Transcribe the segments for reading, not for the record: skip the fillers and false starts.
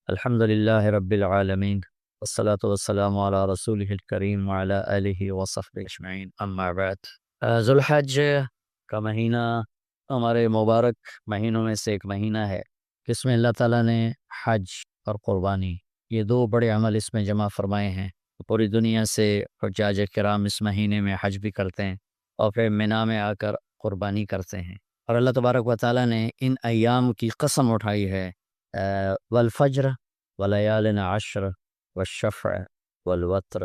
الحمد للہ رب العالمین والصلاة والسلام علی رسولہ الکریم وعلی آلہ وصحبہ اجمعین اما بعد۔ ذو الحج کا مہینہ ہمارے مبارک مہینوں میں سے ایک مہینہ ہے جس میں اللہ تعالیٰ نے حج اور قربانی یہ دو بڑے عمل اس میں جمع فرمائے ہیں۔ پوری دنیا سے حجاج کرام اس مہینے میں حج بھی کرتے ہیں اور پھر منی میں آ کر قربانی کرتے ہیں، اور اللہ تبارک و تعالیٰ نے ان ایام کی قسم اٹھائی ہے، والفجر ولیال عشر والشفع والوتر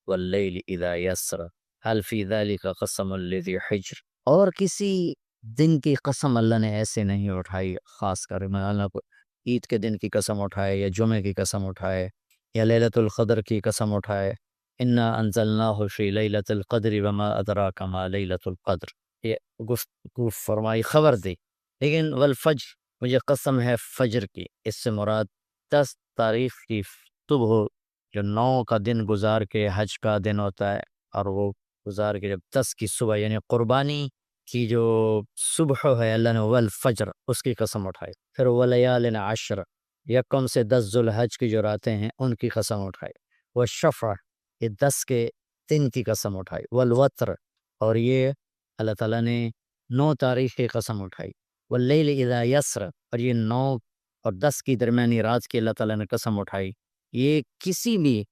واللیل اذا یسر هل فی ذلک قسم لذی حجر۔ اور کسی دن کی قسم اللہ نے ایسے نہیں اٹھائی، خاص کر اللہ کو عید کے دن کی قسم اٹھائے یا جمعے کی قسم اٹھائے یا لیلۃ القدر کی قسم اٹھائے، انا انزلناہ فی لیلۃ القدر وما ادراک ما لیلۃ القدر، یہ گفتگو فرمائی، خبر دی۔ لیکن والفجر، مجھے قسم ہے فجر کی، اس سے مراد 10 تاریخ کی صبح، جو 9 کا دن گزار کے حج کا دن ہوتا ہے، اور وہ گزار کے جب 10 کی صبح یعنی قربانی کی جو صبح ہے، اللہ نے والفجر اس کی قسم اٹھائی۔ پھر ولیال عشر، یکم سے 10 ذو الحج کی جو راتیں ہیں ان کی قسم اٹھائی۔ والشفع، یہ 10 کے دن کی قسم اٹھائی۔ والوتر، اور یہ اللہ تعالیٰ نے 9 تاریخ کی قسم اٹھائی۔ واللیل اذا یسر، اور یہ 9 اور 10 کی درمیانی رات کی اللہ تعالیٰ نے قسم اٹھائی۔ یہ کسی بھی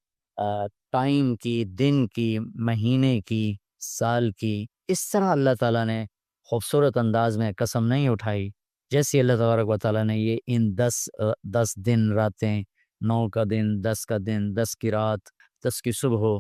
ٹائم کی، دن کی، مہینے کی، سال کی، اس طرح اللہ تعالیٰ نے خوبصورت انداز میں قسم نہیں اٹھائی جیسے اللہ تبارک و تعالیٰ نے یہ ان 10 دن راتیں، 9 کا دن، 10 کا دن، 10 کی رات، 10 کی صبح ہو۔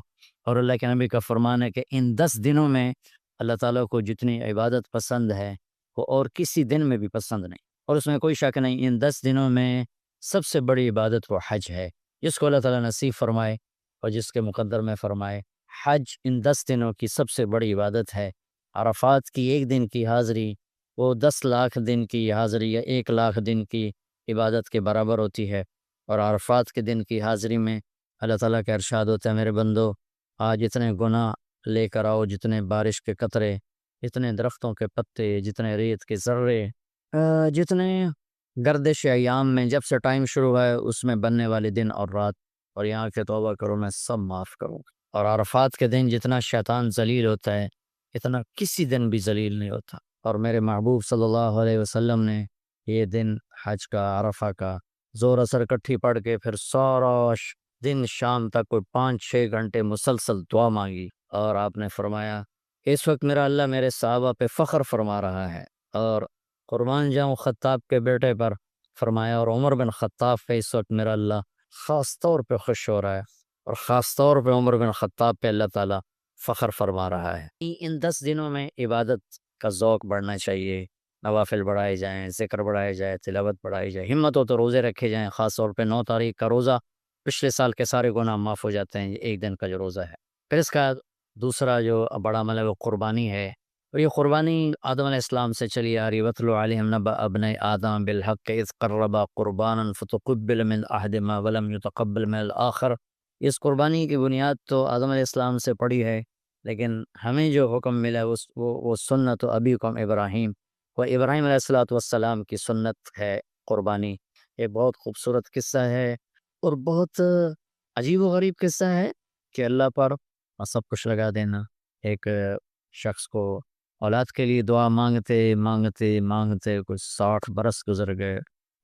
اور اللہ کے نبی کا فرمان ہے کہ ان 10 دنوں میں اللہ تعالیٰ کو جتنی عبادت پسند ہے وہ اور کسی دن میں بھی پسند نہیں، اور اس میں کوئی شک نہیں، ان 10 دنوں میں سب سے بڑی عبادت وہ حج ہے، جس کو اللہ تعالیٰ نصیب فرمائے اور جس کے مقدر میں فرمائے۔ حج ان 10 دنوں کی سب سے بڑی عبادت ہے۔ عرفات کی ایک دن کی حاضری وہ 10 لاکھ دن کی حاضری یا 1 لاکھ دن کی عبادت کے برابر ہوتی ہے، اور عرفات کے دن کی حاضری میں اللہ تعالیٰ کا ارشاد ہوتا ہے، میرے بندو آج جتنے گناہ لے کر آؤ، جتنے بارش کے قطرے، جتنے درختوں کے پتے، جتنے ریت کے ذرے، جتنے گردش ایام میں جب سے ٹائم شروع ہوا ہے اس میں بننے والے دن اور رات، اور یہاں کے توبہ کرو میں سب معاف کروں گا۔ اور عرفات کے دن جتنا شیطان ذلیل ہوتا ہے اتنا کسی دن بھی ذلیل نہیں ہوتا، اور میرے محبوب صلی اللہ علیہ وسلم نے یہ دن حج کا، عرفہ کا، زور اثر کٹھی پڑھ کے پھر سارا دن شام تک کوئی 5-6 گھنٹے مسلسل دعا مانگی، اور آپ نے فرمایا اس وقت میرا اللہ میرے صحابہ پہ فخر فرما رہا ہے، اور قربان جاؤں خطاب کے بیٹے پر، فرمایا اور عمر بن خطاب پہ اس وقت میرا اللہ خاص طور پہ خوش ہو رہا ہے، اور خاص طور پہ عمر بن خطاب پہ اللہ تعالیٰ فخر فرما رہا ہے۔ ان 10 دنوں میں عبادت کا ذوق بڑھنا چاہیے، نوافل بڑھائے جائیں، ذکر بڑھائے جائے، تلاوت بڑھائی جائے، ہمت ہو تو روزے رکھے جائیں، خاص طور پہ 9 تاریخ کا روزہ پچھلے سال کے سارے گناہ معاف ہو جاتے ہیں، ایک دن کا جو روزہ ہے۔ پھر اس کا دوسرا جو بڑا عمل ہے وہ قربانی ہے، اور یہ قربانی آدم علیہ السلام سے چلی آ رہی، وَاتْلُ عَلَيْهِمْ نَبَأَ ابْنَيْ آدَمَ بِالْحَقِّ إِذْ قَرَّبَا قُرْبَانًا فَتُقُبِّلَ مِنْ أَحَدِهِمَا وَلَمْ يُتَقَبَّلْ مِنَ الْآخَرِ۔ اس قربانی کی بنیاد تو آدم علیہ السلام سے پڑی ہے، لیکن ہمیں جو حکم ملا وہ سنت ابیکم ابراہیم، وہ ابراہیم علیہ السلام کی سنت ہے قربانی۔ یہ بہت خوبصورت قصہ ہے اور بہت عجیب و غریب قصہ ہے کہ اللہ پر سب کچھ لگا دینا۔ ایک شخص کو اولاد کے لیے دعا مانگتے مانگتے مانگتے کچھ 60 برس گزر گئے،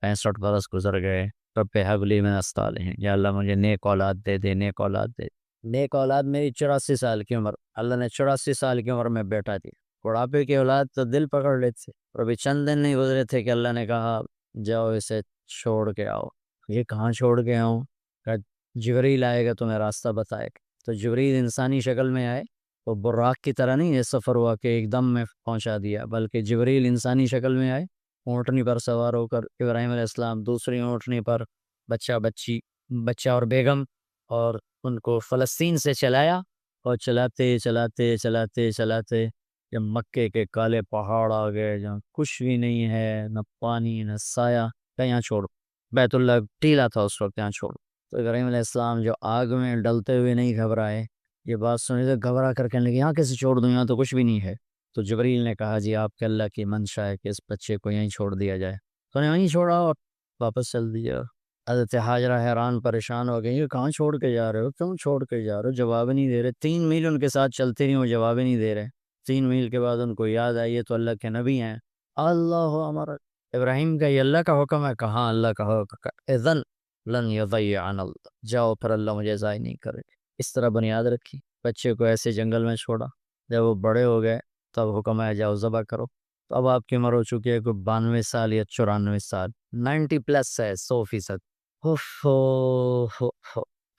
65 برس گزر گئے، رب ہب لی من الصالحین، یا اللہ مجھے نیک اولاد دے دے، نیک اولاد دے۔ نیک اولاد میری 84 سال کی عمر، اللہ نے 84 سال کی عمر میں بیٹا دیا۔ بڑھاپے کی اولاد تو دل پکڑ لیتے، اور ابھی چند دن نہیں گزرے تھے کہ اللہ نے کہا جاؤ اسے چھوڑ کے آؤ۔ یہ کہاں چھوڑ کے آؤں؟ کہا جبریل آئے گا تمہیں راستہ بتائے گا۔ تو جبریل انسانی شکل میں آئے، وہ براق کی طرح نہیں یہ سفر ہوا کہ ایک دم میں پہنچا دیا، بلکہ جبریل انسانی شکل میں آئے، اونٹنی پر سوار ہو کر ابراہیم علیہ السلام دوسری اونٹنی پر، بچہ اور بیگم، اور ان کو فلسطین سے چلایا، اور چلاتے چلاتے چلاتے چلاتے جب مکے کے کالے پہاڑ آ گئے جہاں کچھ بھی نہیں ہے، نہ پانی نہ سایہ، کہ یہاں چھوڑ، بیت اللہ ٹیلا تھا اس وقت، یہاں چھوڑ۔ تو ابراہیم علیہ السلام جو آگ میں ڈلتے ہوئے نہیں گھبرائے، یہ بات سنی تو گھبرا کر کہنے لگے یہاں کیسے چھوڑ دوں، یہاں تو کچھ بھی نہیں ہے۔ تو جبریل نے کہا جی آپ کے اللہ کی منشا ہے کہ اس بچے کو یہیں چھوڑ دیا جائے، تو نے وہیں چھوڑا اور واپس چل دیا۔ حضرت حاجرہ حیران پریشان ہو گئی، یہ کہاں چھوڑ کے جا رہے ہو، کیوں چھوڑ کے جا رہے ہو؟ جواب نہیں دے رہے، 3 میل ان کے ساتھ چلتے نہیں، وہ جواب نہیں دے رہے۔ 3 میل کے بعد ان کو یاد آئی یہ تو اللہ کے نبی ہیں۔ اللہ ہمارا ابراہیم کا یہ اللہ کا حکم ہے، کہاں اللہ کا حکم، اذن لن یضیعن اللہ، جاؤ پھر اللہ مجھے ضائع نہیں کرے گا۔ اس طرح بنیاد رکھی، بچے کو ایسے جنگل میں چھوڑا، جب وہ بڑے ہو گئے تب حکم ہے جاؤ ذبح کرو۔ تو اب آپ کی عمر ہو چکی ہے کوئی 92 سال یا 94 سال، 90+ ہے، 100%۔ ہو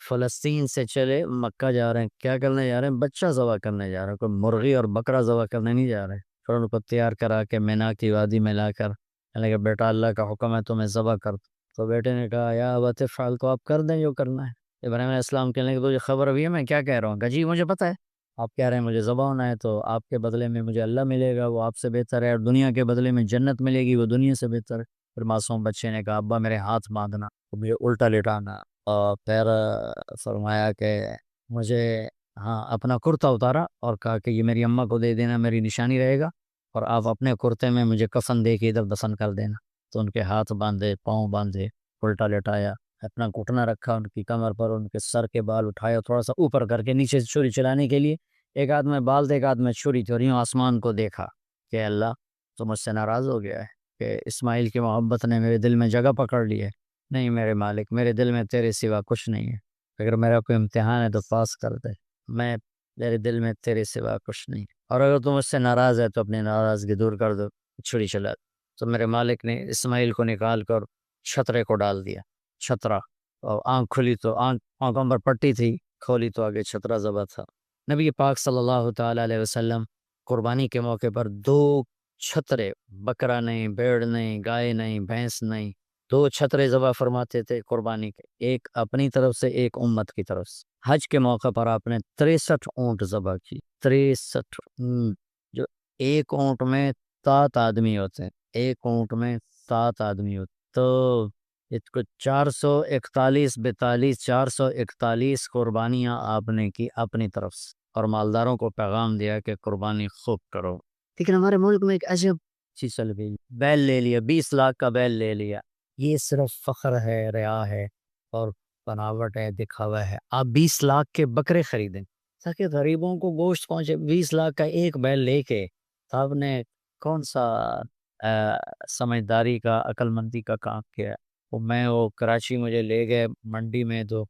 فلسطین سے چلے مکہ جا رہے ہیں، کیا کرنے جا رہے ہیں؟ بچہ ذبح کرنے جا رہے ہیں، کوئی مرغی اور بکرا ذبح کرنے نہیں جا رہے۔ پھر ان کو تیار کرا کے مینا کی وادی میں لا کر کہ بیٹا اللہ کا حکم ہے تمہیں ذبح کر دو۔ تو بیٹے نے کہا یا ابت افعل، تو آپ کر دیں جو کرنا ہے۔ ابراہیم علیہ السلام کہنے لگے تجھے خبر بھی ہے میں کیا کہہ رہا ہوں؟ کہا جی مجھے پتہ ہے، آپ کہہ رہے ہیں مجھے ذبح ہونا ہے تو آپ کے بدلے میں مجھے اللہ ملے گا، وہ آپ سے بہتر ہے، اور دنیا کے بدلے میں جنت ملے گی، وہ دنیا سے بہتر ہے۔ پھر معصوم بچے نے کہا ابا میرے ہاتھ باندھنا، مجھے الٹا لٹانا، اور پھر فرمایا کہ مجھے ہاں اپنا کرتا اتارا اور کہا کہ یہ میری اماں کو دے دینا، میری نشانی رہے گا، اور آپ اپنے کرتے میں مجھے کفن دے کے ادھر دفن کر دینا۔ تو ان کے ہاتھ باندھے، پاؤں باندھے، الٹا لٹایا، اپنا گھٹنا رکھا ان کی کمر پر، ان کے سر کے بال اٹھایا تھوڑا سا اوپر کر کے نیچے سے چھری چلانے کے لیے، ایک ہاتھ میں بال تھے ایک ہاتھ میں چھری تھی، اور یوں آسمان کو دیکھا کہ اللہ تو مجھ سے ناراض ہو گیا ہے کہ اسماعیل کی محبت نے میرے دل میں جگہ پکڑ لی ہے۔ نہیں میرے مالک، میرے دل میں تیرے سوا کچھ نہیں ہے، اگر میرا کوئی امتحان ہے تو پاس کر دے، میں میرے دل میں تیرے سوا کچھ نہیں، اور اگر تم مجھ سے ناراض ہے تو اپنی ناراضگی دور کر دو، چھری چلا دو۔ تو میرے مالک نے اسماعیل کو نکال کر چھترے کو ڈال دیا، چھترا، اور آنکھ کھلی تو آنکھوں پر پٹی تھی، کھولی تو آگے چھترا ذبح تھا۔ نبی پاک صلی اللہ تعالی علیہ وسلم قربانی کے موقع پر 2 چھترے، بکرا نہیں، بھیڑ نہیں، گائے نہیں، بھینس نہیں، 2 چھترے ذبح فرماتے تھے قربانی کے، ایک اپنی طرف سے ایک امت کی طرف سے۔ حج کے موقع پر آپ نے 63 اونٹ ذبح کی، 63 اونٹ، جو ایک اونٹ میں 7 آدمی ہوتے ہیں، ایک اونٹ میں 7 آدمی ہوتے، تو اس کو 441 42 441 قربانیاں آپ نے کی اپنی طرف سے، اور مالداروں کو پیغام دیا کہ قربانی خوب کرو۔ لیکن ہمارے ملک میں ایک عجب چیز چل گئی، بیل لے لیا، 20 لاکھ کا بیل لے لیا، یہ صرف فخر ہے، ریا ہے، اور بناوٹ ہے، دکھاوا ہے۔ آپ 20 لاکھ کے بکرے خریدیں تاکہ غریبوں کو گوشت پہنچے، 20 لاکھ کا ایک بیل لے کے آپ نے کون سا سمجھداری کا، عقل مندی کا کام کیا ہے؟ وہ کراچی مجھے لے گئے منڈی میں، تو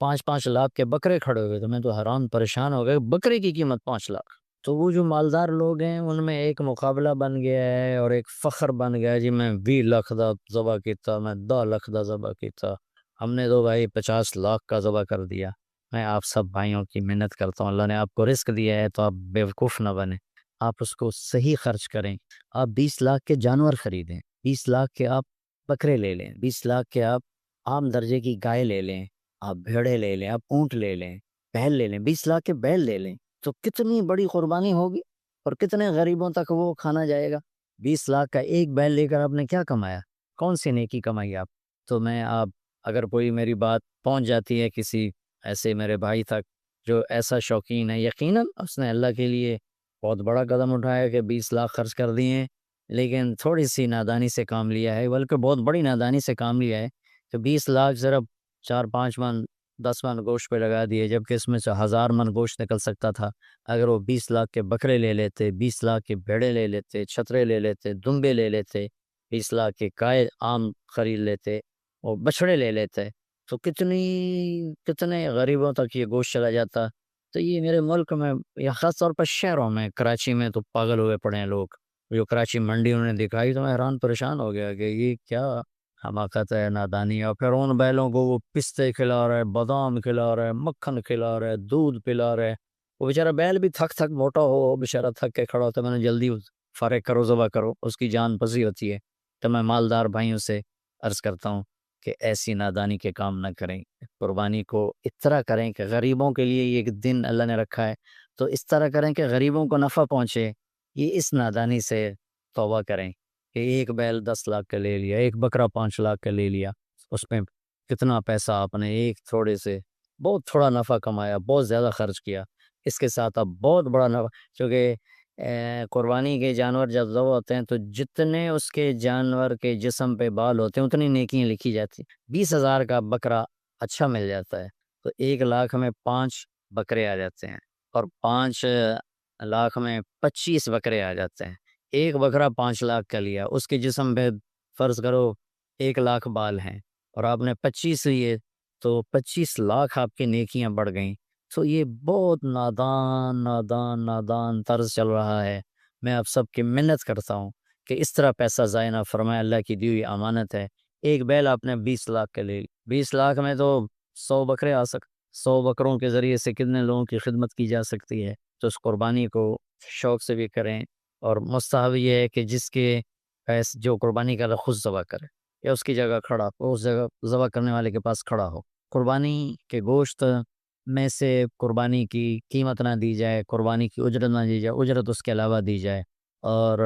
5-5 لاکھ کے بکرے کھڑے ہوئے، تو میں تو حیران پریشان ہو گئے، بکرے کی قیمت 5 لاکھ۔ تو وہ جو مالدار لوگ ہیں ان میں ایک مقابلہ بن گیا ہے اور ایک فخر بن گیا ہے، جی میں 20 لاکھ دا ذبح کیتا، میں 10 لاکھ دا ذبح کیتا، ہم نے تو بھائی 50 لاکھ کا ذبح کر دیا۔ میں آپ سب بھائیوں کی منت کرتا ہوں، اللہ نے آپ کو رزق دیا ہے تو آپ بیوقوف نہ بنیں، آپ اس کو صحیح خرچ کریں۔ آپ 20 لاکھ کے جانور خریدیں، 20 لاکھ کے آپ بکرے لے لیں، 20 لاکھ کے آپ عام درجے کی گائے لے لیں، آپ بھیڑے لے لیں، آپ اونٹ لے لیں، بیل لے لیں، 20 لاکھ کے بیل لے لیں، تو کتنی بڑی قربانی ہوگی، اور کتنے غریبوں تک وہ کھانا جائے گا۔ 20 لاکھ کا ایک بیل لے کر آپ نے کیا کمایا؟ کون سی نیکی کمائی آپ؟ تو میں آپ اگر کوئی میری بات پہنچ جاتی ہے کسی ایسے میرے بھائی تک جو ایسا شوقین ہے، یقیناً اس نے اللہ کے لیے بہت بڑا قدم اٹھایا کہ 20 لاکھ خرچ کر دیے، لیکن تھوڑی سی نادانی سے کام لیا ہے، بلکہ بہت بڑی نادانی سے کام لیا ہے کہ 20 لاکھ صرف 4-5 من 10 من گوشت پہ لگا دیے، جبکہ اس میں سے 1000 من گوشت نکل سکتا تھا اگر وہ 20 لاکھ کے بکرے لے لیتے، 20 لاکھ کے بھیڑے لے لیتے، چھترے لے لیتے، دمبے لے لیتے، 20 لاکھ کے گائے عام خرید لیتے اور بچڑے لے لیتے، تو کتنے غریبوں تک یہ گوشت چلا جاتا۔ تو یہ میرے ملک میں یا خاص طور پر شہروں میں، کراچی میں تو پاگل ہوئے پڑے ہیں لوگ، جو کراچی منڈی انہوں نے دکھائی تو میں حیران پریشان ہو گیا کہ یہ کیا حماقت ہے، نادانی ہے، اور پھر ان بیلوں کو وہ پستے کھلا رہے، بادام کھلا رہے، مکھن کھلا رہے، دودھ پلا رہے، وہ بیچارہ بیل بھی تھک تھک موٹا ہو، بیچارہ تھک کے کھڑا ہوتا ہے، میں نے جلدی فارغ کرو، ذبح کرو، اس کی جان پسی ہوتی ہے۔ تو میں مالدار بھائیوں سے عرض کرتا ہوں کہ ایسی نادانی کے کام نہ کریں، قربانی کو اس طرح کریں کہ غریبوں کے لیے یہ ایک دن اللہ نے رکھا ہے، تو اس طرح کریں کہ غریبوں کو نفع پہنچے، یہ اس نادانی سے توبہ کریں کہ ایک بیل 10 لاکھ کا لے لیا، ایک بکرا 5 لاکھ کا لے لیا، اس میں کتنا پیسہ آپ نے ایک تھوڑے سے بہت تھوڑا نفع کمایا، بہت زیادہ خرچ کیا، اس کے ساتھ اب بہت بڑا نفع، کیونکہ قربانی کے جانور جب ذبح ہوتے ہیں تو جتنے اس کے جانور کے جسم پہ بال ہوتے ہیں اتنی نیکیاں لکھی جاتی ہیں۔ 20,000 کا بکرا اچھا مل جاتا ہے تو 1 لاکھ میں 5 بکرے آ جاتے ہیں، اور 5 لاکھ میں 25 بکرے آ جاتے ہیں۔ ایک بکرا 5 لاکھ کا لیا، اس کے جسم پہ فرض کرو 1 لاکھ بال ہیں، اور آپ نے 25 لیے تو 25 لاکھ آپ کی نیکیاں بڑھ گئیں۔ تو یہ بہت نادان نادان نادان طرز چل رہا ہے۔ میں آپ سب کی منت کرتا ہوں کہ اس طرح پیسہ ضائع نہ فرمائے، اللہ کی دی ہوئی امانت ہے۔ ایک بیل آپ نے 20 لاکھ کے لے لی، 20 لاکھ میں تو 100 بکرے آ سکتے، 100 بکروں کے ذریعے سے کتنے لوگوں کی خدمت کی جا سکتی ہے۔ تو اس قربانی کو شوق سے بھی کریں، اور مستحب یہ ہے کہ جس کے جو قربانی کا خود ذبح کرے یا اس کی جگہ کھڑا ہو، اس جگہ ذبح کرنے والے کے پاس کھڑا ہو۔ قربانی کے گوشت میں سے قربانی کی قیمت نہ دی جائے، قربانی کی اجرت نہ دی جائے، اجرت اس کے علاوہ دی جائے، اور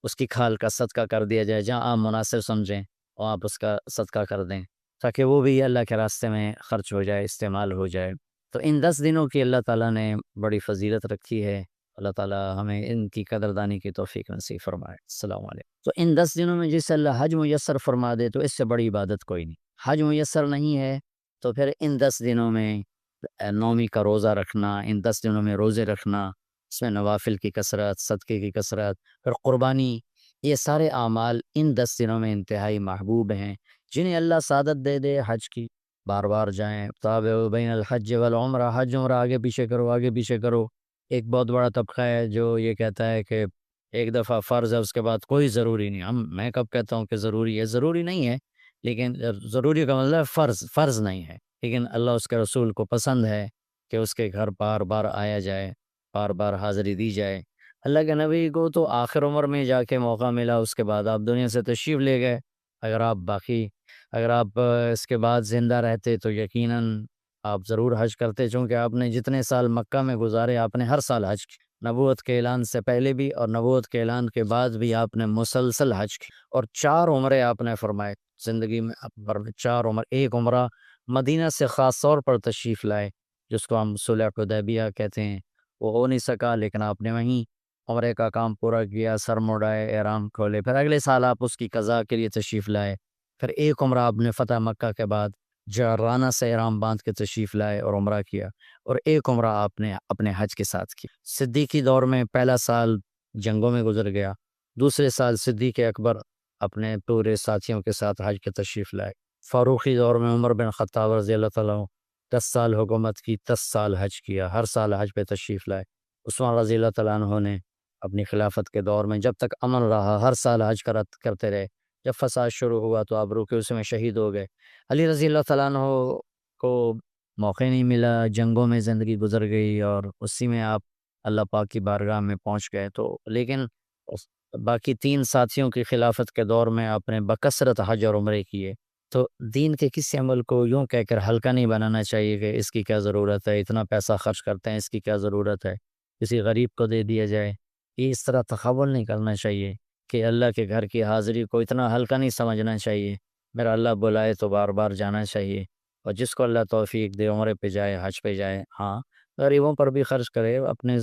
اس کی کھال کا صدقہ کر دیا جائے۔ جہاں آپ مناسب سمجھیں وہاں آپ اس کا صدقہ کر دیں، تاکہ وہ بھی اللہ کے راستے میں خرچ ہو جائے، استعمال ہو جائے۔ تو ان 10 دنوں کی اللہ تعالیٰ نے بڑی فضیلت رکھی ہے۔ اللہ تعالیٰ ہمیں ان کی قدردانی کی توفیق نصیب فرمائے۔ السلام علیکم۔ تو ان 10 دنوں میں جس اللہ حج میسر فرما دے تو اس سے بڑی عبادت کوئی نہیں۔ حج میسر نہیں ہے تو پھر ان 10 دنوں میں نومی کا روزہ رکھنا، ان 10 دنوں میں روزے رکھنا، اس میں نوافل کی کثرت، صدقے کی کثرت، پھر قربانی، یہ سارے اعمال ان 10 دنوں میں انتہائی محبوب ہیں۔ جنہیں اللہ سعادت دے دے حج کی، بار بار جائیں۔ تابعوا بین الحج والعمرہ، حج عمرہ آگے پیچھے کرو، آگے پیچھے کرو۔ ایک بہت بڑا طبقہ ہے جو یہ کہتا ہے کہ ایک دفعہ فرض ہے اس کے بعد کوئی ضروری نہیں۔ میں کب کہتا ہوں کہ ضروری ہے؟ ضروری نہیں ہے، لیکن ضروری کا مطلب فرض نہیں ہے، لیکن اللہ اس کے رسول کو پسند ہے کہ اس کے گھر بار بار آیا جائے، بار بار حاضری دی جائے۔ اللہ کے نبی کو تو آخر عمر میں جا کے موقع ملا، اس کے بعد آپ دنیا سے تشریف لے گئے۔ اگر آپ اس کے بعد زندہ رہتے تو یقیناً آپ ضرور حج کرتے، چونکہ آپ نے جتنے سال مکہ میں گزارے آپ نے ہر سال حج کی، نبوت کے اعلان سے پہلے بھی اور نبوت کے اعلان کے بعد بھی آپ نے مسلسل حج کی، اور 4 عمرے آپ نے فرمائے زندگی میں، 4 عمر۔ ایک عمرہ مدینہ سے خاص طور پر تشریف لائے، جس کو ہم صلح حدیبیہ کہتے ہیں، وہ ہو نہیں سکا، لیکن آپ نے وہیں عمرے کا کام پورا کیا، سر مڑائے، احرام کھولے، پھر اگلے سال آپ اس کی قضاء کے لیے تشریف لائے۔ پھر ایک عمرہ آپ نے فتح مکہ کے بعد جعرانہ سے احرام باندھ کے تشریف لائے اور عمرہ کیا، اور ایک عمرہ آپ نے اپنے حج کے ساتھ کی۔ صدیقی دور میں پہلا سال جنگوں میں گزر گیا، دوسرے سال صدیق اکبر اپنے پورے ساتھیوں کے ساتھ حج کے تشریف لائے۔ فاروقی دور میں عمر بن خطاب رضی اللہ تعالیٰ عنہ 10 سال حکومت کی، 10 سال حج کیا، ہر سال حج پہ تشریف لائے۔ عثمان رضی اللہ تعالیٰ عنہ نے اپنی خلافت کے دور میں جب تک امن رہا ہر سال حج کرتے رہے، جب فساد شروع ہوا تو آپ رکے، اس میں شہید ہو گئے۔ علی رضی اللہ تعالیٰ عنہ کو موقع نہیں ملا، جنگوں میں زندگی گزر گئی، اور اسی میں آپ اللہ پاک کی بارگاہ میں پہنچ گئے۔ تو لیکن باقی 3 ساتھیوں کی خلافت کے دور میں آپ نے بکثرت حج اور عمرے کیے۔ تو دین کے کسی عمل کو یوں کہہ کر ہلکا نہیں بنانا چاہیے کہ اس کی کیا ضرورت ہے، اتنا پیسہ خرچ کرتے ہیں، اس کی کیا ضرورت ہے، کسی غریب کو دے دیا جائے۔ یہ اس طرح تخول نہیں کرنا چاہیے کہ اللہ کے گھر کی حاضری کو اتنا ہلکا نہیں سمجھنا چاہیے۔ میرا اللہ بلائے تو بار بار جانا چاہیے، اور جس کو اللہ توفیق دے عمرے پہ جائے، حج پہ جائے۔ ہاں، غریبوں پر بھی خرچ کرے، اپنے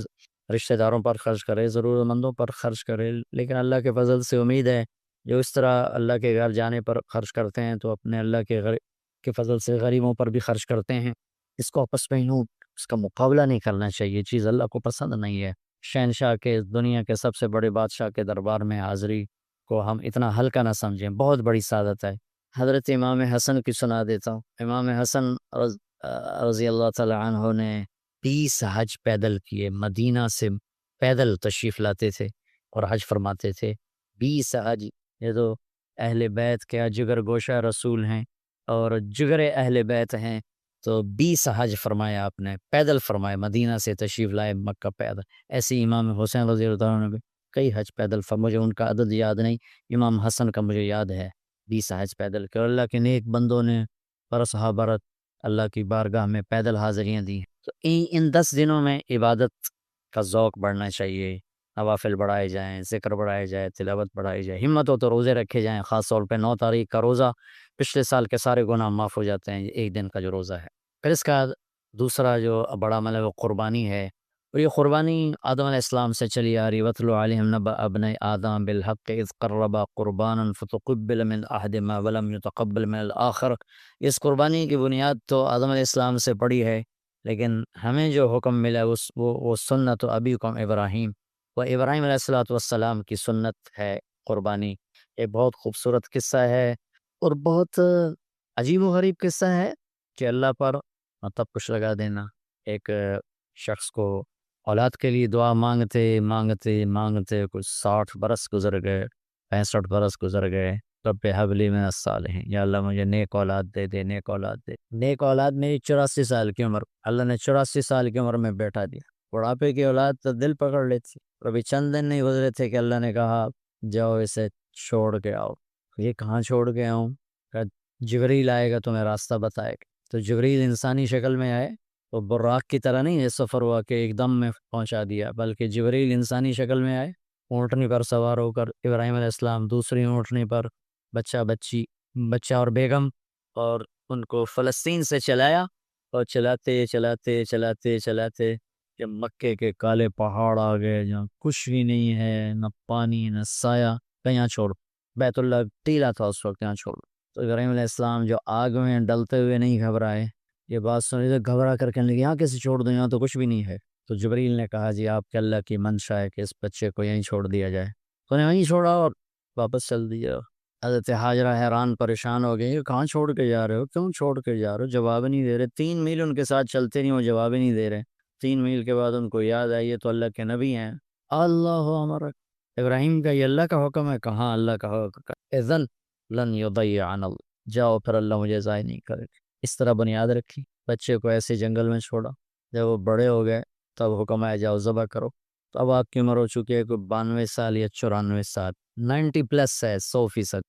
رشتہ داروں پر خرچ کرے، ضرورت مندوں پر خرچ کرے، لیکن اللہ کے فضل سے امید ہے جو اس طرح اللہ کے گھر جانے پر خرچ کرتے ہیں تو اپنے اللہ کے فضل سے غریبوں پر بھی خرچ کرتے ہیں۔ اس کو آپس میں یوں اس کا مقابلہ نہیں کرنا چاہیے، چیز اللہ کو پسند نہیں ہے۔ شہنشاہ کے، دنیا کے سب سے بڑے بادشاہ کے دربار میں حاضری کو ہم اتنا ہلکا نہ سمجھیں، بہت بڑی سعادت ہے۔ حضرت امام حسن کی سنا دیتا ہوں۔ امام حسن رضی اللہ تعالی عنہ نے 20 حج پیدل کیے، مدینہ سے پیدل تشریف لاتے تھے اور حج فرماتے تھے۔ 20 حج، یہ تو اہل بیت کے جگر گوشہ رسول ہیں اور جگر اہل بیت ہیں، تو 20 حج فرمایا آپ نے، پیدل فرمائے، مدینہ سے تشریف لائے مکہ پیدل۔ ایسے امام حسین رضی اللہ عنہ نے بھی کئی حج پیدل مجھے ان کا عدد یاد نہیں، امام حسن کا مجھے یاد ہے 20 حج پیدل کہ اللہ کے نیک بندوں نے برسہ برت اللہ کی بارگاہ میں پیدل حاضریاں دی ہیں۔ تو ان 10 دنوں میں عبادت کا ذوق بڑھنا چاہیے، نوافل بڑھائے جائیں، ذکر بڑھائے جائے، تلاوت بڑھائی جائے، ہمت ہو تو روزے رکھے جائیں، خاص طور پہ 9 تاریخ کا روزہ پچھلے سال کے سارے گناہ معاف ہو جاتے ہیں ایک دن کا جو روزہ ہے۔ پھر اس کا دوسرا جو بڑا عمل ہے وہ قربانی ہے، اور یہ قربانی آدم علیہ السلام سے چلی آ رہی، وَاتْلُ عَلَيْهِمْ نَبَأَ ابْنَيْ آدَمَ بِالْحَقِّ إِذْ قَرَّبَا قُرْبَانًا فَتُقُبِّلَ مِنْ أَحَدِهِمَا وَلَمْ يُتَقَبَّلْ مِنَ الْآخَرِ۔ اس قربانی کی بنیاد تو آدم علیہ السلام سے پڑی ہے، لیکن ہمیں جو حکم ملا وہ سنت ابیکم ابراہیم، وہ ابراہیم علیہ السلام کی سنت ہے قربانی۔ یہ بہت خوبصورت قصہ ہے اور بہت عجیب و غریب قصہ ہے کہ اللہ پر مطلب کچھ لگا دینا۔ ایک شخص کو اولاد کے لیے دعا مانگتے مانگتے مانگتے کچھ 60 برس گزر گئے، 65 برس گزر گئے، رب حب لی من الصالحین، یا اللہ مجھے نیک اولاد دے دے، نیک اولاد دے۔ نیک اولاد میری 84 سال کی عمر، اللہ نے 84 سال کی عمر میں بیٹا دیا۔ بڑھاپے کی اولاد تو دل پکڑ لیتی، اور ابھی چند دن نہیں گزرے تھے کہ اللہ نے کہا جاؤ اسے چھوڑ کے آؤ۔ یہ کہاں چھوڑ کے آؤں؟ کہا جبریل آئے گا تمہیں راستہ بتائے گا۔ تو جبریل انسانی شکل میں آئے، تو براق کی طرح نہیں یہ سفر ہوا کہ ایک دم میں پہنچا دیا، بلکہ جبریل انسانی شکل میں آئے، اونٹنی پر سوار ہو کر ابراہیم علیہ السلام دوسری اونٹنی پر، بچہ اور بیگم، اور ان کو فلسطین سے چلایا، اور چلاتے چلاتے چلاتے چلاتے جب مکے کے کالے پہاڑ آ گئے جہاں کچھ بھی نہیں ہے، نہ پانی نہ سایہ، کہیں چھوڑ، بیت اللہ ٹیلا تھا اس وقت، یہاں چھوڑ۔ تو ابراہیم علیہ السلام جو آگ میں ڈلتے ہوئے نہیں گھبرائے، یہ بات سنی تو گھبرا کر کہنے لگے یہاں کیسے چھوڑ دوں، یہاں تو کچھ بھی نہیں ہے۔ تو جبریل نے کہا جی آپ کے اللہ کی منشا ہے کہ اس بچے کو یہیں چھوڑ دیا جائے، تو نے وہیں چھوڑا اور واپس چل دیا۔ حضرت ہاجرہ حیران پریشان ہو گئی، کہاں چھوڑ کے جا رہے ہو، کیوں چھوڑ کے جا رہے ہو؟ جواب نہیں دے رہے، 3 میل ان کے ساتھ چلتے نہیں، وہ جواب ہی نہیں دے رہے۔ 3 میل کے بعد ان کو یاد آئی یہ تو اللہ کے نبی ہیں۔ اللہ ہمارا ابراہیم کا یہ اللہ کا حکم ہے؟ کہاں اللہ کا حکم، اذن لن یضیعنا اللہ، جاؤ پھر اللہ مجھے ضائع نہیں کرے گا۔ اس طرح بنیاد رکھی، بچے کو ایسے جنگل میں چھوڑا، جب وہ بڑے ہو گئے تب حکم آیا جاؤ ذبح کرو۔ تو اب آپ کی عمر ہو چکی ہے کوئی 92 سال یا 94 سال، 90 پلس ہے، 100%۔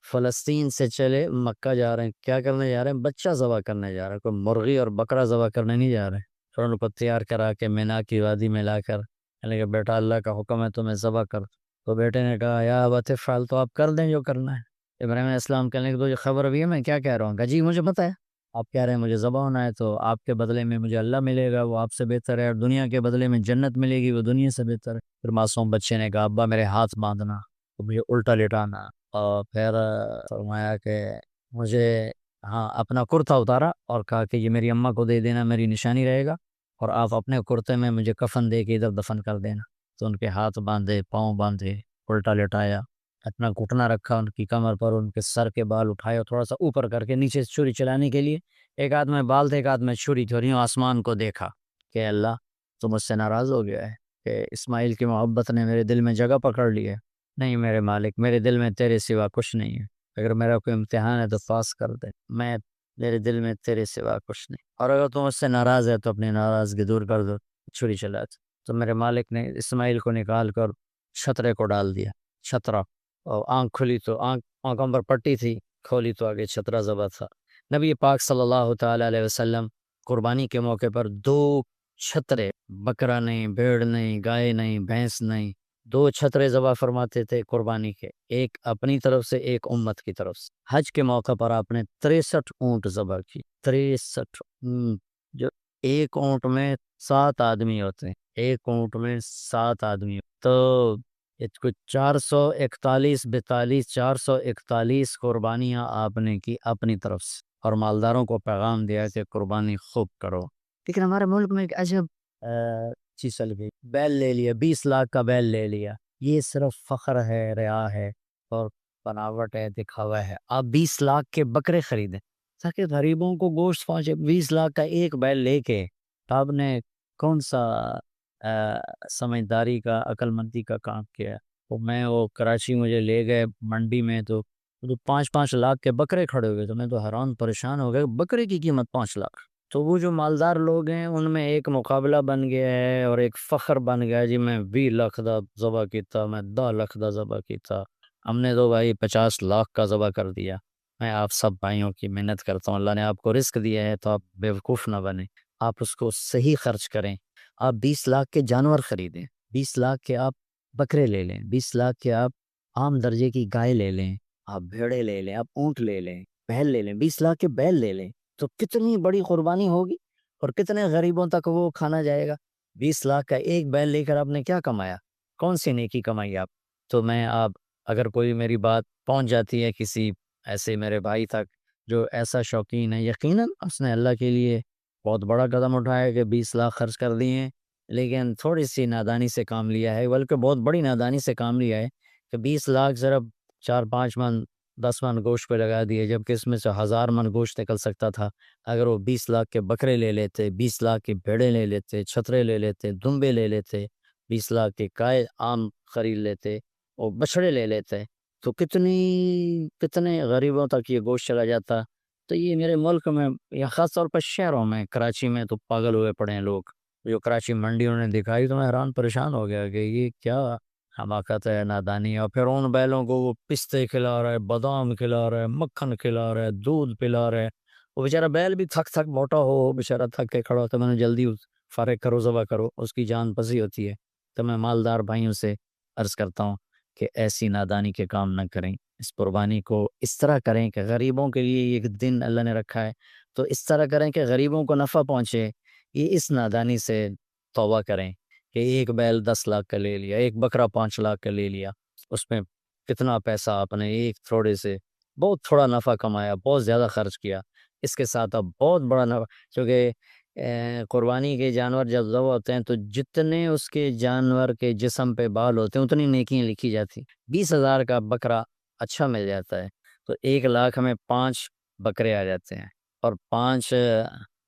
فلسطین سے چلے مکہ جا رہے ہیں، کیا کرنے جا رہے ہیں؟ بچہ ذبح کرنے جا رہے ہیں، کوئی مرغی اور بکرا ذبح کرنے نہیں جا رہے ہیں۔ پھر ان کو تیار کرا کے مینا کی وادی میں لا کر کہنے کہ بیٹا اللہ کا حکم ہے تمہیں ذبح کر۔ تو بیٹے نے کہا یا ابت افعل، تو آپ کر دیں جو کرنا ہے۔ ابراہیم علیہ السلام کہنے کہ تو خبر بھی ہے میں کیا کہہ رہا ہوں؟ کہ جی مجھے پتہ ہے، آپ کہہ رہے ہیں مجھے ذبح ہونا ہے، تو آپ کے بدلے میں مجھے اللہ ملے گا، وہ آپ سے بہتر ہے، اور دنیا کے بدلے میں جنت ملے گی، وہ دنیا سے بہتر ہے۔ پھر معصوم بچے نے کہا ابا میرے ہاتھ باندھنا، تو مجھے الٹا لٹانا، اور پھر فرمایا کہ مجھے اپنا کرتا اتارا اور کہا کہ یہ میری اماں کو دے دینا، میری نشانی رہے گا، اور آپ اپنے کرتے میں مجھے کفن دے کے ادھر دفن کر دینا۔ تو ان کے ہاتھ باندھے، پاؤں باندھے، الٹا لٹایا، اپنا گھٹنا رکھا ان کی کمر پر، ان کے سر کے بال اٹھائے اور تھوڑا سا اوپر کر کے نیچے سے چھری چلانے کے لیے، ایک ہاتھ میں بال تھے ایک ہاتھ میں چھری تھی، اور یوں آسمان کو دیکھا کہ اللہ تو مجھ سے ناراض ہو گیا ہے کہ اسماعیل کی محبت نے میرے دل میں جگہ پکڑ لی ہے۔ نہیں میرے مالک، میرے دل میں تیرے سوا کچھ نہیں ہے، اگر میرا کوئی امتحان ہے تو پاس کر دے، میرے دل میں تیرے سوا کچھ نہیں، اور اگر تم مجھ سے ناراض ہے تو اپنی ناراضگی دور کر دو، چھری چلا دو۔ تو میرے مالک نے اسماعیل کو نکال کر چھترے کو ڈال دیا، چھترا، اور آنکھ کھلی تو آنکھوں پر پٹی تھی، کھولی تو آگے چھترا ذبح تھا۔ نبی پاک صلی اللہ تعالی علیہ وسلم قربانی کے موقع پر 2 چھترے، بکرا نہیں، بھیڑ نہیں، گائے نہیں، بھینس نہیں، 2 چھترے ذبح فرماتے تھے قربانی کے، ایک اپنی طرف سے ایک امت کی طرف سے۔ حج کے موقع پر آپ نے 63 اونٹ ذبح کی، 63 جو ایک اونٹ میں 7 آدمی ہوتے ہیں، ایک اونٹ میں 7 آدمی، تو کچھ 441 42 441 قربانیاں آپ نے کی اپنی طرف سے، اور مالداروں کو پیغام دیا کہ قربانی خوب کرو۔ لیکن ہمارے ملک میں ایک عجب چیز چل گئی، بیل لے لیا، 20 لاکھ کا بیل لے لیا، یہ صرف فخر ہے، ریا ہے، اور بناوٹ ہے، دکھاوا ہے۔ آپ 20 لاکھ کے بکرے خریدیں تاکہ غریبوں کو گوشت پہنچے، 20 لاکھ کا ایک بیل لے کے آپ نے کون سا سمجھداری کا، عقل مندی کا کام کیا؟ وہ کراچی مجھے لے گئے منڈی میں، تو 5-5 لاکھ کے بکرے کھڑے ہوئے، تو میں تو حیران پریشان ہو گیا، بکرے کی قیمت 5 لاکھ۔ تو وہ جو مالدار لوگ ہیں ان میں ایک مقابلہ بن گیا ہے اور ایک فخر بن گیا ہے، جی میں 20 لاکھ دا ذبح کیتا، میں 10 لاکھ دا ذبح کیتا، ہم نے تو بھائی 50 لاکھ کا ذبح کر دیا۔ میں آپ سب بھائیوں کی محنت کرتا ہوں، اللہ نے آپ کو رزق دیا ہے تو آپ بیوقوف نہ بنیں، آپ اس کو صحیح خرچ کریں۔ آپ 20 لاکھ کے جانور خریدیں، 20 لاکھ کے آپ بکرے لے لیں، 20 لاکھ کے آپ عام درجے کی گائے لے لیں، آپ بھیڑے لے لیں، آپ اونٹ لے لیں، بیل لے لیں، 20 لاکھ کے بیل لے لیں، تو کتنی بڑی قربانی ہوگی۔ اور کتنے غریبوں تک وہ کھانا جائے گا؟ 20 لاکھ کا ایک بیل لے کر آپ نے کیا کمایا؟ کون سی نیکی کمائی آپ؟ تو میں آپ اگر کوئی میری بات پہنچ جاتی ہے کسی ایسے میرے بھائی تک جو ایسا شوقین ہے، یقیناً اس نے اللہ کے لیے بہت بڑا قدم اٹھایا کہ 20 لاکھ خرچ کر دیے ہیں، لیکن تھوڑی سی نادانی سے کام لیا ہے، بلکہ بہت بڑی نادانی سے کام لیا ہے کہ 20 لاکھ ضرب 4-5 من 10 من گوشت پہ لگا دیے، جبکہ اس میں سے 1000 من گوشت نکل سکتا تھا اگر وہ 20 لاکھ کے بکرے لے لیتے، 20 لاکھ کی بھیڑیں لے لیتے، چھترے لے لیتے، دمبے لے لیتے، 20 لاکھ کے گائے عام خرید لیتے اور بچڑے لے لیتے، تو کتنے غریبوں تک یہ گوشت چلا جاتا۔ تو یہ میرے ملک میں یا خاص طور پر شہروں میں، کراچی میں تو پاگل ہوئے پڑے ہیں لوگ، جو کراچی منڈیوں نے دکھائی تو میں حیران پریشان ہو گیا کہ یہ کیا حماقت ہے، نادانی ہے۔ اور پھر ان بیلوں کو وہ پستے کھلا رہا ہے، بادام کھلا رہا ہے، مکھن کھلا رہا ہے، دودھ پلا رہا ہے، وہ بیچارہ بیل بھی تھک موٹا ہو بیچارہ تھک کے کھڑا ہوتا ہے، میں نے جلدی فارغ کرو، ذبح کرو، اس کی جان پسی ہوتی ہے۔ تو میں مالدار بھائیوں سے عرض کرتا ہوں کہ ایسی نادانی کے کام نہ کریں، اس قربانی کو اس طرح کریں کہ غریبوں کے لیے ایک دن اللہ نے رکھا ہے تو اس طرح کریں کہ غریبوں کو نفع پہنچے۔ یہ اس نادانی سے توبہ کریں کہ ایک بیل 10 لاکھ کا لے لیا، ایک بکرا 5 لاکھ کا لے لیا، اس میں کتنا پیسہ آپ نے ایک تھوڑے سے بہت تھوڑا نفع کمایا، بہت زیادہ خرچ کیا، اس کے ساتھ اب بہت بڑا نفع، کیونکہ قربانی کے جانور جب ذبح ہوتے ہیں تو جتنے اس کے جانور کے جسم پہ بال ہوتے ہیں اتنی نیکیاں لکھی جاتی۔ 20,000 کا بکرا اچھا مل جاتا ہے تو 1 لاکھ میں 5 بکرے آ جاتے ہیں، اور 5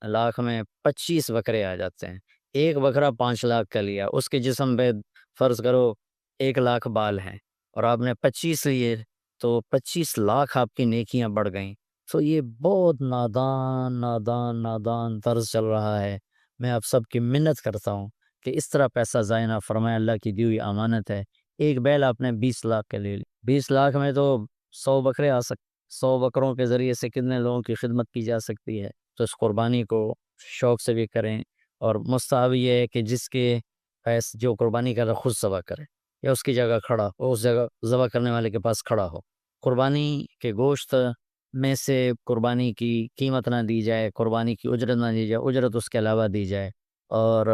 لاکھ میں 25 بکرے آ جاتے ہیں۔ ایک بکرا 5 لاکھ کا لیا، اس کے جسم پہ فرض کرو 1 لاکھ بال ہیں اور آپ نے 25 لیے تو 25 لاکھ آپ کی نیکیاں بڑھ گئیں۔ تو یہ بہت نادان نادان نادان طرز چل رہا ہے۔ میں آپ سب کی منت کرتا ہوں کہ اس طرح پیسہ ضائع نہ فرمائے، اللہ کی دی ہوئی امانت ہے۔ ایک بیل آپ نے 20 لاکھ کے لے لی، 20 لاکھ میں تو 100 بکرے آ سکتے، 100 بکروں کے ذریعے سے کتنے لوگوں کی خدمت کی جا سکتی ہے۔ تو اس قربانی کو شوق سے بھی کریں، اور مستحب یہ ہے کہ جس کے جو قربانی کر رہا خود ذبح کرے یا اس کی جگہ کھڑا ہو، اس جگہ ذبح کرنے والے کے پاس کھڑا ہو۔ قربانی کے گوشت میں سے قربانی کی قیمت نہ دی جائے، قربانی کی اجرت نہ دی جائے، اجرت اس کے علاوہ دی جائے، اور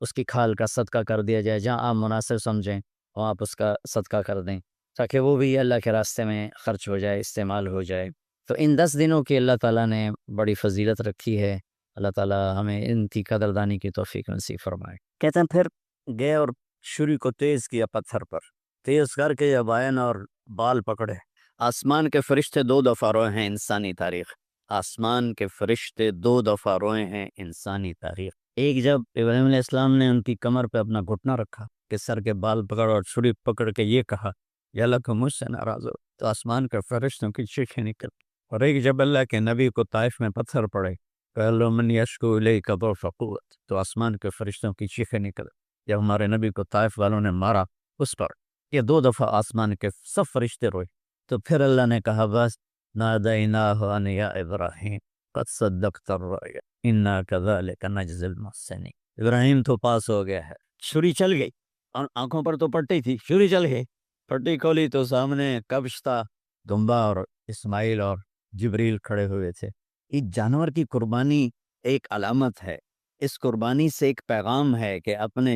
اس کی کھال کا صدقہ کر دیا جائے، جہاں آپ مناسب سمجھیں وہاں آپ اس کا صدقہ کر دیں تاکہ وہ بھی اللہ کے راستے میں خرچ ہو جائے، استعمال ہو جائے۔ تو ان 10 دنوں کی اللہ تعالیٰ نے بڑی فضیلت رکھی ہے، اللہ تعالیٰ ہمیں ان کی قدردانی کی توفیق نصیب فرمائے۔ کہتے ہیں پھر گئے اور چھری کو تیز کیا پتھر پر، تیز کر کے ابائن اور بال پکڑے۔ آسمان کے فرشتے 2 دفعہ روئے ہیں انسانی تاریخ، آسمان کے فرشتے 2 دفعہ روئے ہیں انسانی تاریخ۔ ایک جب ابراہیم علیہ السلام نے ان کی کمر پہ اپنا گھٹنا رکھا کہ سر کے بال پکڑ اور چھری پکڑ کے یہ کہا یا اللہ کو مجھ سے ناراض ہو، تو آسمان کے فرشتوں کی چیخیں نکل۔ اور ایک جب اللہ کے نبی کو طائف میں پتھر پڑے کہ من یشکو الیک ضعف قوت، تو آسمان کے فرشتوں کی چیخیں نکل۔ جب ہمارے نبی کو طائف والوں نے مارا اس پر، یہ 2 دفعہ آسمان کے سب فرشتے روئے۔ تو پھر اللہ نے کہا بس نادیناہ ان یا ابراہیم قد صدقت الرؤیا انا کذلک نجزی المحسنین۔ ابراہیم تو پاس ہو گیا ہے، چھری چل گئی، اور آنکھوں پر تو پٹی تھی، چھری چل گئی، پٹی کھولی تو سامنے کبش تھا، دمبا اور اسماعیل اور جبریل کھڑے ہوئے تھے۔ اس جانور کی قربانی ایک علامت ہے، اس قربانی سے ایک پیغام ہے کہ اپنے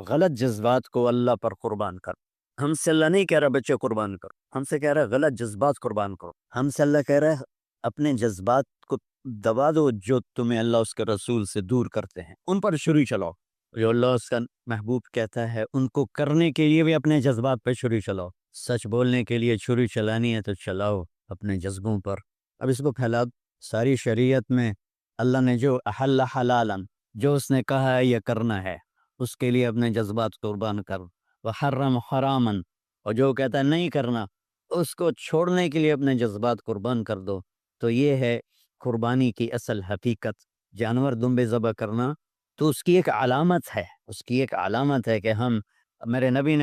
غلط جذبات کو اللہ پر قربان کر۔ ہم سے اللہ نہیں کہہ رہا بچے قربان کرو، ہم سے کہہ رہا ہے غلط جذبات قربان کرو۔ ہم سے اللہ کہہ رہا ہے اپنے جذبات کو دبا دو جو تمہیں اللہ اس کے رسول سے دور کرتے ہیں، ان پر چھری چلاؤ۔ جو اللہ اس کا محبوب کہتا ہے ان کو کرنے کے لیے بھی اپنے جذبات پہ چھری چلاؤ۔ سچ بولنے کے لیے چھری چلانی ہے تو چلاؤ اپنے جذبوں پر۔ اب اس کو پھیلا دو۔ ساری شریعت میں اللہ نے جو احل حلالا، جو اس نے کہا ہے یہ کرنا ہے، اس کے لیے اپنے جذبات قربان کر۔ وحرم حراما، اور جو کہتا ہے نہیں کرنا اس کو چھوڑنے کے لیے اپنے جذبات قربان کر دو۔ تو یہ ہے قربانی کی اصل حقیقت۔ جانور دمبے ذبح کرنا تو اس کی ایک علامت ہے، اس کی ایک علامت ہے کہ ہم میرے نبی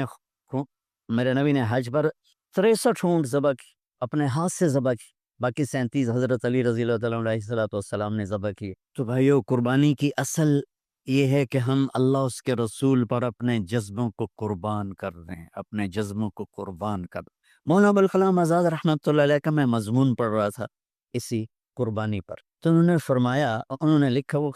نے حج پر 63 اونٹ ذبح کی، اپنے ہاتھ سے ذبح کی، باقی 37 حضرت علی رضی اللہ تعالیٰ علیہ السلام نے ذبح کی۔ تو بھائیو قربانی کی اصل یہ ہے کہ ہم اللہ اس کے رسول پر اپنے جذبوں کو قربان کر دیں، اپنے جذبوں کو قربان کر دیں۔ مولانا ابوالکلام آزاد رحمۃ اللہ علیہ کا میں مضمون پڑھ رہا تھا اسی قربانی پر، تو انہوں نے فرمایا، انہوں نے لکھا، وہ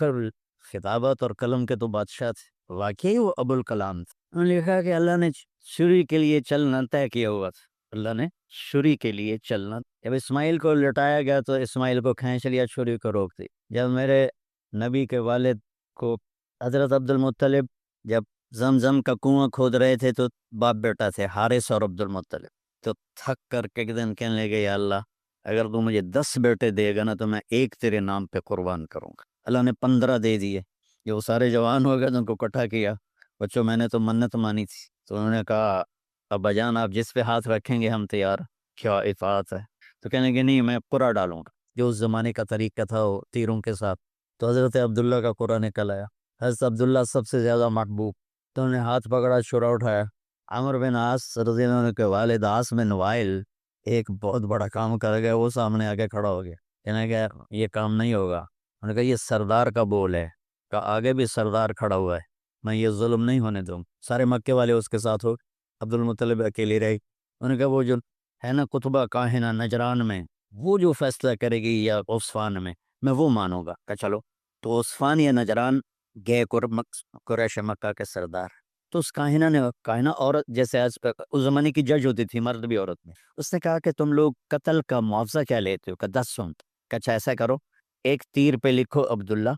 خطابت اور قلم کے تو بادشاہ تھے، واقعی وہ ابو الکلام تھے. انہوں نے لکھا کہ اللہ نے چھری کے لیے چلنا طے کیا ہوا تھا. اللہ نے چھری کے لیے چلنا، جب اسماعیل کو لٹایا گیا تو اسماعیل کو کھینچ لیا، چھری کو روک دی. جب میرے نبی کے والد کو حضرت عبد المطلب جب زمزم کا کنواں کھود رہے تھے تو باپ بیٹا تھے حارث اور عبد المطلب، تو تھک کر کے ایک دن کہنے لگے یا اللہ اگر تو مجھے 10 بیٹے دے گا نا تو میں ایک تیرے نام پہ قربان کروں گا. اللہ نے 15 دے دیے. جو وہ سارے جوان ہو گئے تو ان کو اکٹھا کیا، بچوں میں نے تو منت مانی تھی. تو انہوں نے کہا ابا جان آپ جس پہ ہاتھ رکھیں گے ہم تیار. کیا اطاعت ہے. تو کہنے کہ نہیں میں قرا ڈالوں گا، جو اس زمانے کا طریقہ تھا وہ تیروں کے ساتھ. تو حضرت عبداللہ کا قرا نکل آیا. حضرت عبداللہ سب سے زیادہ محبوب. تو انہوں نے ہاتھ پکڑا، چھرا اٹھایا. عمر بن عاص رضی اللہ عنہ کے والد عاص بن وائل ایک بہت بڑا کام کر گئے، وہ سامنے آگے کھڑا ہو گیا. کہنے کہ یہ کام نہیں ہوگا. انہوں نے کہا یہ سردار کا بول ہے، کہ آگے بھی سردار کھڑا ہوا ہے، میں یہ ظلم نہیں ہونے دوں. سارے مکے والے اس کے ساتھ ہو، عبد المطلب اکیلی رہی. انہوں نے کہا وہ جو ہے نا قطبہ کاہنہ نجران میں، وہ جو فیصلہ کرے گی یا عثفان میں وہ مانوں گا. کہ چلو. تو عثفان یا نجران گئے قریش مکہ کے سردار. تو اس کاہنہ نے، کاہنہ عورت جیسے آج اس زمانے کی جج ہوتی تھی، مرد بھی عورت میں، اس نے کہا کہ تم لوگ قتل کا معاوضہ کیا لیتے ہو؟ کہ 10 اونٹ. کہ اچھا ایسا کرو، ایک تیر پہ لکھو عبداللہ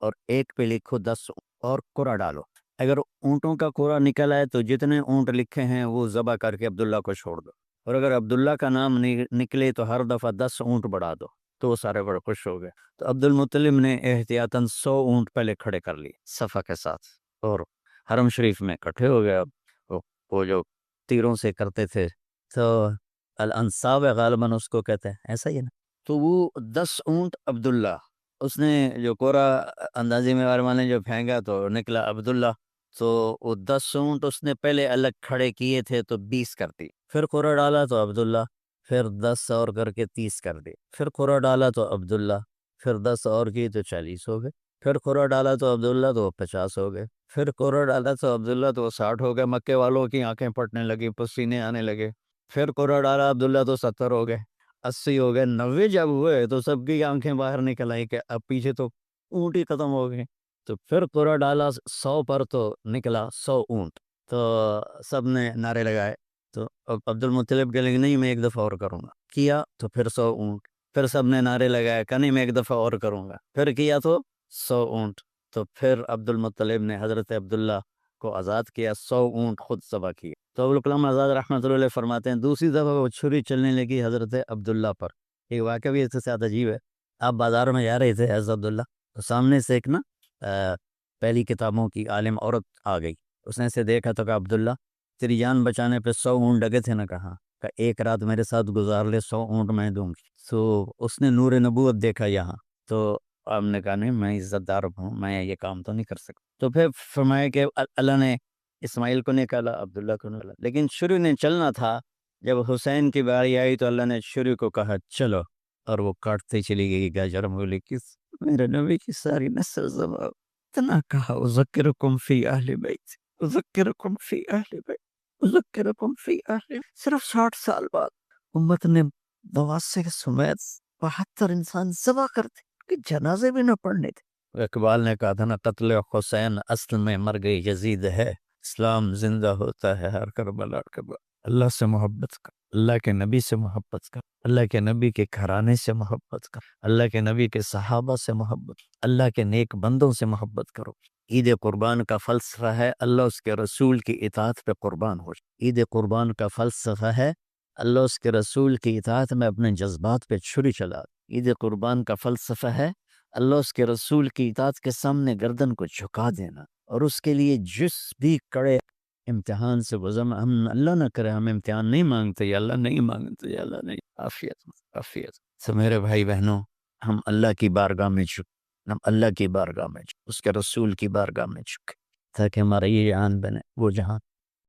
اور ایک پہ لکھو 10 اور قرا ڈالو. اگر اونٹوں کا قرا نکل آئے تو جتنے اونٹ لکھے ہیں وہ ذبح کر کے عبداللہ کو چھوڑ دو، اور اگر عبداللہ کا نام نکلے تو ہر دفعہ 10 اونٹ بڑھا دو. تو وہ سارے بڑے خوش ہو گئے. تو عبد المطلب نے احتیاطاً 100 اونٹ پہلے کھڑے کر لیے صفا کے ساتھ، اور حرم شریف میں اکٹھے ہو گئے. وہ جو تیروں سے کرتے تھے تو الانصاب غالباً اس کو کہتے ہیں، ایسا ہی ہے نا. تو وہ 10 اونٹ عبداللہ، اس نے جو کوڑا اندازی میں نے جو پھینکا تو نکلا عبداللہ. تو وہ 10 اونٹ اس نے پہلے الگ کھڑے کیے تھے تو 20 کر دی. پھر قرا ڈالا تو عبداللہ، پھر 10 اور کر کے 30 کر دی. پھر قرا ڈالا تو عبداللہ، پھر 10 اور کی تو 40 ہو گئے. پھر قرا ڈالا تو عبداللہ تو 50 ہو گئے. پھر قرا ڈالا تو عبداللہ تو 60 ہو گئے. مکے والوں کی آنکھیں پھٹنے لگی، پسینے آنے لگے. پھر قرا ڈالا عبداللہ تو 70 ہو گئے، 80 ہو گئے، 90 جب ہوئے تو سب کی آنکھیں باہر نکل آئی کہ اب پیچھے تو اونٹ ہی ختم ہو گئے. تو پھر قرا ڈالا 100 پر تو نکلا 100 اونٹ. تو سب نے نعرے لگائے. تو عبد المطلب کہ نہیں میں ایک دفعہ اور کروں گا. کیا تو پھر 100 اونٹ. پھر سب نے نعرے لگائے کہ نہیں میں ایک دفعہ اور کروں گا. پھر کیا تو 100 اونٹ. تو پھر عبد المطلب نے حضرت عبداللہ کو آزاد کیا، 100 اونٹ خود ذبح کیے. تو ابوالکلام آزاد رحمۃ اللہ علیہ فرماتے ہیں دوسری دفعہ وہ چھری چلنے لگی حضرت عبداللہ پر. ایک واقعہ بھی اس سے زیادہ عجیب ہے. آپ بازار میں جا رہے تھے حضرت عبداللہ، تو سامنے سے ایک نا پہلی کتابوں کی عالم عورت آ گئی. اس نے اسے دیکھا تو کہا عبداللہ تیری جان بچانے پہ 100 اونٹ ڈگے تھے نا. کہاں؟ کہ ایک رات میرے ساتھ گزار لے، 100 اونٹ میں دوں گی. تو اس نے نور نبوت دیکھا یہاں. تو آپ نے کہا نہیں میں عزت دار ہوں، میں یہ کام تو نہیں کر سکتا. تو پھر فرمایا کہ اللہ نے اسماعیل کو نکالا، عبداللہ کو نکالا، لیکن شروع نے چلنا تھا. جب حسین کی باری آئی تو اللہ نے شروع کو کہا چلو، اور وہ کاٹتے چلی گئی گاجر مولی کی. میرے نبی کی ساری نسل زبا اتنا کہا اذکرکم فی اہل بیت، اذکرکم فی اہل بیت، اذکرکم فی اہل بیت. صرف 60 سال بعد امت نے نواسے سمیت 72 انسان ذبح کرتے کہ جنازے بھی نہ پڑھنے تھے. اقبال نے کہا تھا نا قتل حسین اصل میں مر گئی یزید ہے، اسلام زندہ ہوتا ہے ہر کربلا کے بعد. اللہ سے محبت کر، اللہ کے نبی سے محبت کر، اللہ کے نبی کے گھرانے سے محبت کر، اللہ کے نبی کے صحابہ سے محبت، اللہ کے نیک بندوں سے محبت کرو. عید قربان کا فلسفہ ہے اللہ اس کے رسول کی اطاعت پہ قربان ہو. عید قربان کا فلسفہ ہے اللہ اس کے رسول کی اطاعت میں اپنے جذبات پہ چھری چلا. عید قربان کا فلسفہ ہے اللہ اس کے رسول کی اطاعت کے سامنے گردن کو جھکا دینا، اور اس کے لیے جس بھی کڑے امتحان سے گزرنا. ہم اللہ نہ کرے ہم امتحان نہیں مانگتے، یا اللہ نہیں مانگتے، یا اللہ نہیں. عافیت. تو میرے بھائی بہنوں، ہم اللہ کی بارگاہ میں ہم اللہ کی بارگاہ میں اس کے رسول کی بارگاہ میں تاکہ ہمارا یہ جہان بنے وہ جہاں